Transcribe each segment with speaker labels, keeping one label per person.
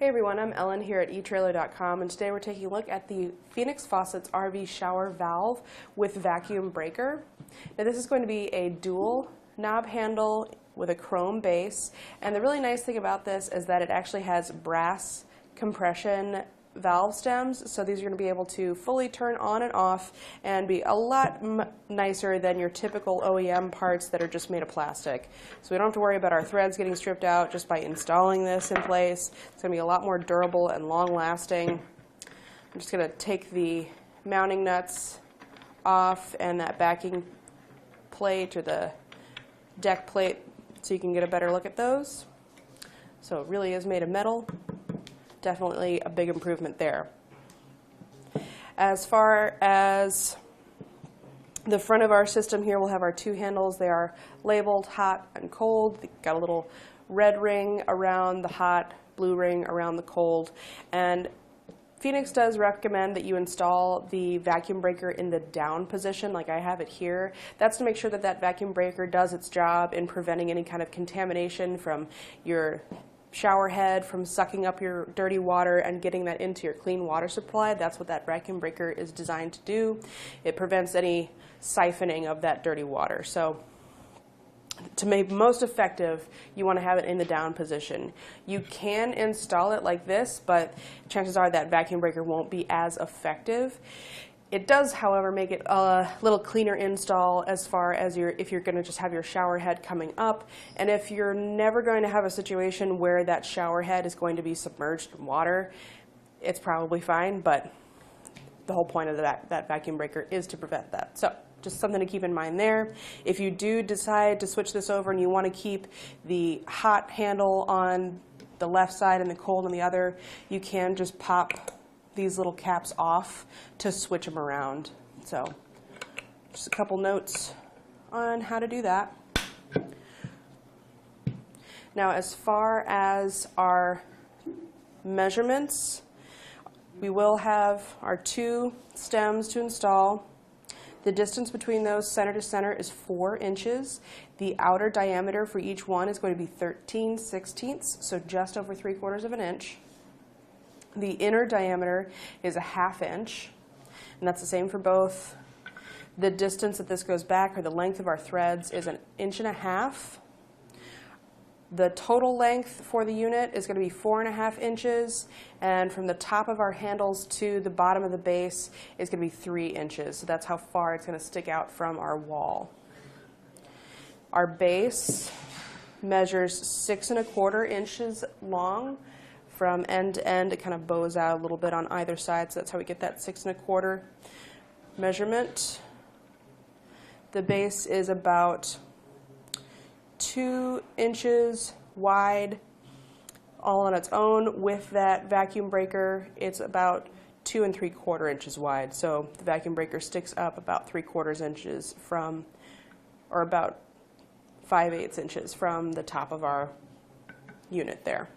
Speaker 1: Hey everyone, I'm Ellen here at etrailer.com, and today we're taking a look at the Phoenix Faucets RV shower valve with vacuum breaker. Now this is going to be a dual knob handle with a chrome base, and the really nice thing about this is that it actually has brass compression valve stems, so these are going to be able to fully turn on and off and be a lot nicer than your typical OEM parts that are just made of plastic. So we don't have to worry about our threads getting stripped out just by installing this in place. It's going to be a lot more durable and long-lasting. I'm just going to take the mounting nuts off and that backing plate or the deck plate so you can get a better look at those. So it really is made of metal. Definitely a big improvement there. As far as the front of our system here, we'll have our two handles. They are labeled hot and cold. They've got a little red ring around the hot, blue ring around the cold. And Phoenix does recommend that you install the vacuum breaker in the down position, like I have it here. That's to make sure that that vacuum breaker does its job in preventing any kind of contamination from your shower head, from sucking up your dirty water and getting that into your clean water supply. That's what that vacuum breaker is designed to do. It prevents any siphoning of that dirty water. So to make most effective, you want to have it in the down position. You can install it like this, but chances are that vacuum breaker won't be as effective. It does, however, make it a little cleaner install as far as if you're going to just have your shower head coming up, and if you're never going to have a situation where that shower head is going to be submerged in water, it's probably fine, but the whole point of that vacuum breaker is to prevent that. So just something to keep in mind there. If you do decide to switch this over and you want to keep the hot handle on the left side and the cold on the other, you can just pop these little caps off to switch them around. So just a couple notes on how to do that. Now as far as our measurements, we will have our two stems to install. The distance between those center to center is 4 inches. The outer diameter for each one is going to be 13/16, so just over 3/4 of an inch. The inner diameter is 1/2 inch, and that's the same for both. The distance that this goes back, or the length of our threads, is 1.5 inches. The total length for the unit is going to be 4.5 inches, and from the top of our handles to the bottom of the base is going to be 3 inches. So that's how far it's going to stick out from our wall. Our base measures 6.25 inches long. From end to end, it kind of bows out a little bit on either side, so that's how we get that 6.25 measurement. The base is about 2 inches wide all on its own. With that vacuum breaker, it's about 2 3/4 inches wide. So the vacuum breaker sticks up about 3/4 inches from, or about 5/8 inches from the top of our unit there.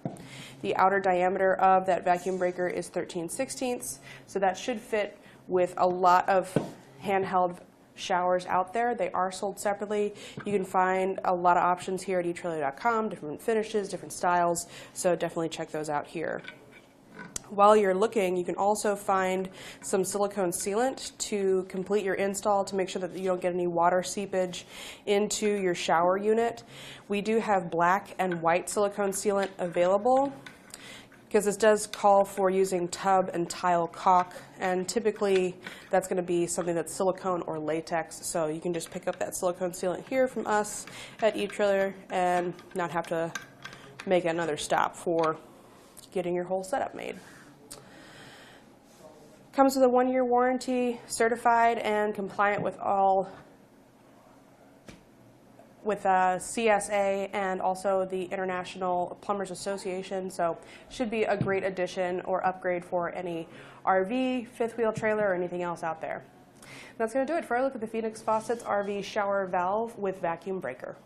Speaker 1: The outer diameter of that vacuum breaker is 13/16, so that should fit with a lot of handheld showers out there. They are sold separately. You can find a lot of options here at etrailer.com, different finishes, different styles, so definitely check those out here. While you're looking, you can also find some silicone sealant to complete your install to make sure that you don't get any water seepage into your shower unit. We do have black and white silicone sealant available because this does call for using tub and tile caulk, and typically that's going to be something that's silicone or latex, so you can just pick up that silicone sealant here from us at eTrailer and not have to make another stop for getting your whole setup made. Comes with a 1-year warranty, certified and compliant with CSA and also the International Plumbers Association, so should be a great addition or upgrade for any RV, fifth wheel trailer, or anything else out there. That's going to do it for our look at the Phoenix Faucets RV shower valve with vacuum breaker.